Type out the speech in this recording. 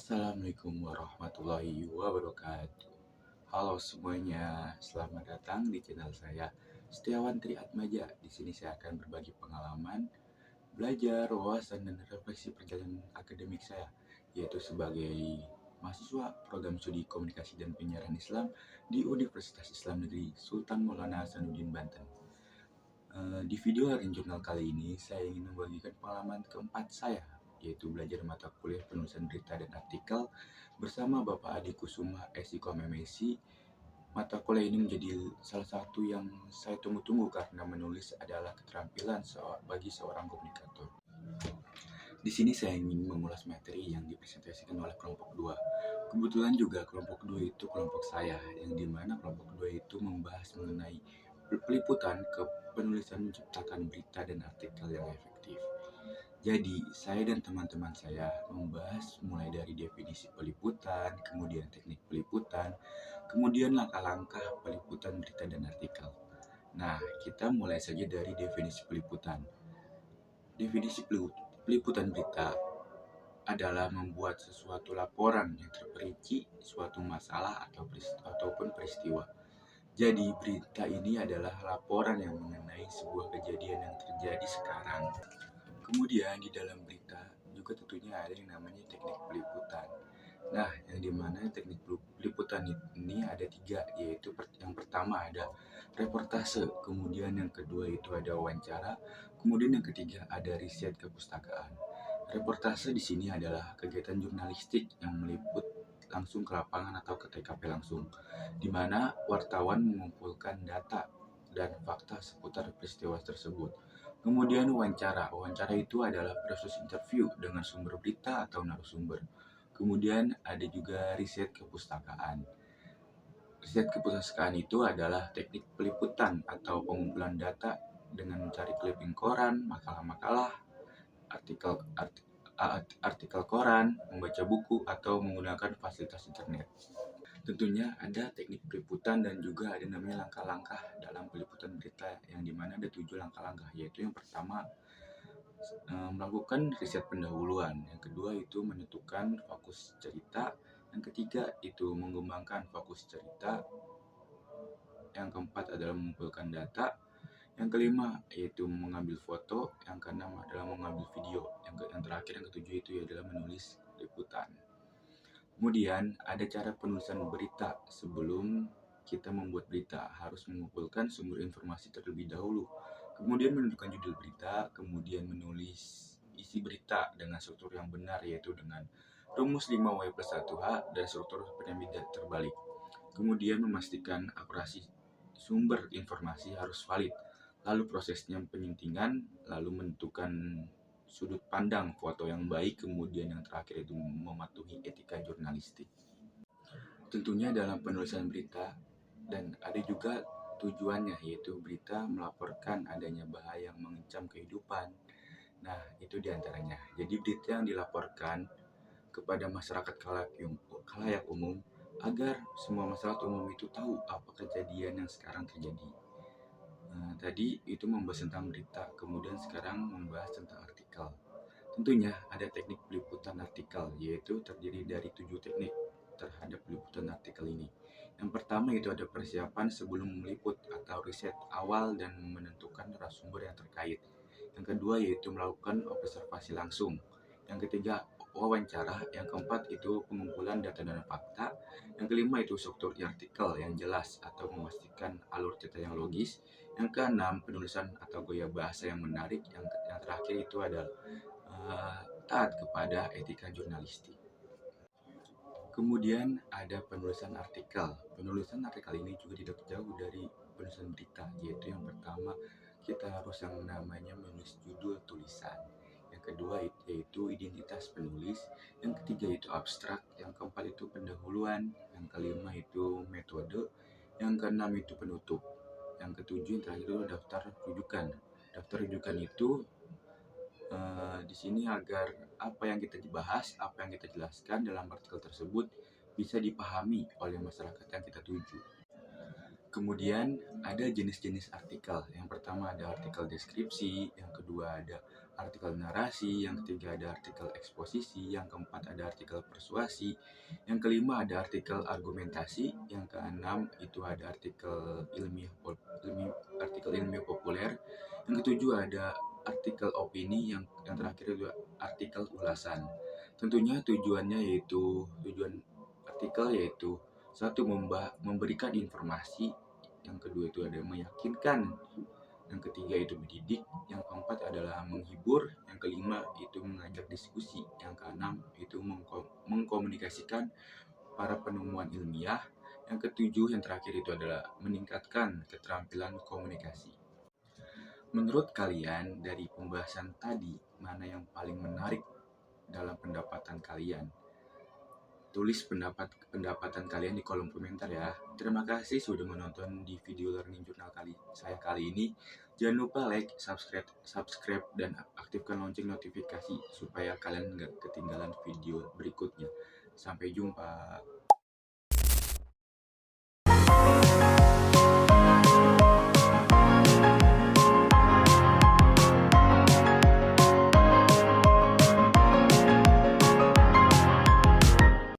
Assalamualaikum warahmatullahi wabarakatuh. Halo semuanya, selamat datang di channel saya Setiawan Triatmaja. Di sini saya akan berbagi pengalaman, belajar, wawasan dan refleksi perjalanan akademik saya, yaitu sebagai mahasiswa program studi komunikasi dan penyiaran Islam di Universitas Islam Negeri Sultan Maulana Hasanuddin Banten. Di video Learning Journal kali ini, saya ingin membagikan pengalaman keempat saya, yaitu belajar mata kuliah penulisan berita dan artikel bersama Bapak Adi Kusuma SIKOM MSc. Mata kuliah ini menjadi salah satu yang saya tunggu-tunggu karena menulis adalah keterampilan bagi seorang komunikator. Di sini saya ingin mengulas materi yang dipresentasikan oleh kelompok 2. Kebetulan juga kelompok 2 itu kelompok saya, yang dimana kelompok 2 itu membahas mengenai peliputan ke penulisan menciptakan berita dan artikel yang efektif. Jadi, saya dan teman-teman saya membahas mulai dari definisi peliputan, kemudian teknik peliputan, kemudian langkah-langkah peliputan berita dan artikel. Nah, kita mulai saja dari definisi peliputan. Definisi peliputan berita adalah membuat sesuatu laporan yang terperinci suatu masalah ataupun peristiwa. Jadi berita ini adalah laporan yang mengenai sebuah kejadian yang terjadi sekarang. Kemudian di dalam berita juga tentunya ada yang namanya teknik peliputan. Nah, yang dimana teknik peliputan ini ada 3, yaitu yang pertama ada reportase, kemudian yang kedua itu ada wawancara, kemudian yang ketiga ada riset kepustakaan. Reportase di sini adalah kegiatan jurnalistik yang meliput langsung ke lapangan atau ke TKP langsung, di mana wartawan mengumpulkan data dan fakta seputar peristiwa tersebut. Kemudian wawancara itu adalah proses interview dengan sumber berita atau narasumber. Kemudian ada juga riset kepustakaan. Riset kepustakaan itu adalah teknik peliputan atau pengumpulan data dengan mencari clipping koran, makalah-makalah, artikel koran, membaca buku, atau menggunakan fasilitas internet. Tentunya ada teknik peliputan dan juga ada namanya langkah-langkah dalam peliputan berita, yang dimana ada 7 langkah-langkah, yaitu yang pertama melakukan riset pendahuluan, yang kedua itu menentukan fokus cerita, yang ketiga itu mengembangkan fokus cerita, yang keempat adalah mengumpulkan data, yang kelima yaitu mengambil foto, yang keenam adalah mengambil video, yang terakhir yang ketujuh itu adalah menulis liputan. Kemudian ada cara penulisan berita. Sebelum kita membuat berita harus mengumpulkan sumber informasi terlebih dahulu, kemudian menentukan judul berita, kemudian menulis isi berita dengan struktur yang benar, yaitu dengan rumus 5W+1H dan struktur piramida terbalik. Kemudian memastikan akurasi sumber informasi harus valid, lalu prosesnya penyuntingan, lalu menentukan sudut pandang foto yang baik, kemudian yang terakhir itu mematuhi etika jurnalistik. Tentunya dalam penulisan berita dan ada juga tujuannya, yaitu berita melaporkan adanya bahaya yang mengancam kehidupan. Nah, itu diantaranya. Jadi berita yang dilaporkan kepada masyarakat khalayak umum agar semua masyarakat umum itu tahu apa kejadian yang sekarang terjadi. Tadi itu membahas tentang berita, kemudian sekarang membahas tentang artikel. Tentunya ada teknik peliputan artikel, yaitu terdiri dari 7 teknik terhadap peliputan artikel ini. Yang pertama itu ada persiapan sebelum meliput atau riset awal dan menentukan narasumber yang terkait. Yang kedua yaitu melakukan observasi langsung. Yang ketiga wawancara. Yang keempat itu pengumpulan data dan fakta. Yang kelima itu struktur artikel yang jelas atau memastikan alur cerita yang logis. Yang keenam penulisan atau gaya bahasa yang menarik. Yang terakhir itu adalah taat kepada etika jurnalistik. Kemudian ada penulisan artikel. Penulisan artikel ini juga tidak jauh dari penulisan berita, yaitu yang pertama kita harus yang namanya menulis judul tulisan. Yang kedua yaitu identitas penulis. Yang ketiga itu abstrak. Yang keempat itu pendahuluan. Yang kelima itu metode. Yang keenam itu penutup. Yang ketujuh yang terakhir itu daftar rujukan. Daftar rujukan itu di sini agar apa yang kita bahas, apa yang kita jelaskan dalam artikel tersebut bisa dipahami oleh masyarakat yang kita tuju. Kemudian ada jenis-jenis artikel. Yang pertama ada artikel deskripsi, yang kedua ada artikel narasi, yang ketiga ada artikel eksposisi, yang keempat ada artikel persuasi, yang kelima ada artikel argumentasi, yang keenam itu ada artikel artikel ilmiah populer, yang ketujuh ada artikel opini, yang terakhir itu artikel ulasan. Tentunya tujuan artikel yaitu satu, memberikan informasi, yang kedua itu ada meyakinkan, yang ketiga itu mendidik, yang keempat adalah menghibur, yang kelima itu mengajak diskusi, yang keenam itu mengkomunikasikan para penemuan ilmiah, yang ketujuh yang terakhir itu adalah meningkatkan keterampilan komunikasi. Menurut kalian dari pembahasan tadi, mana yang paling menarik dalam pendapatan kalian? Tulis pendapatan kalian di kolom komentar ya. Terima kasih sudah menonton di video learning journal saya kali ini. Jangan lupa like, subscribe dan aktifkan lonceng notifikasi supaya kalian nggak ketinggalan video berikutnya. Sampai jumpa.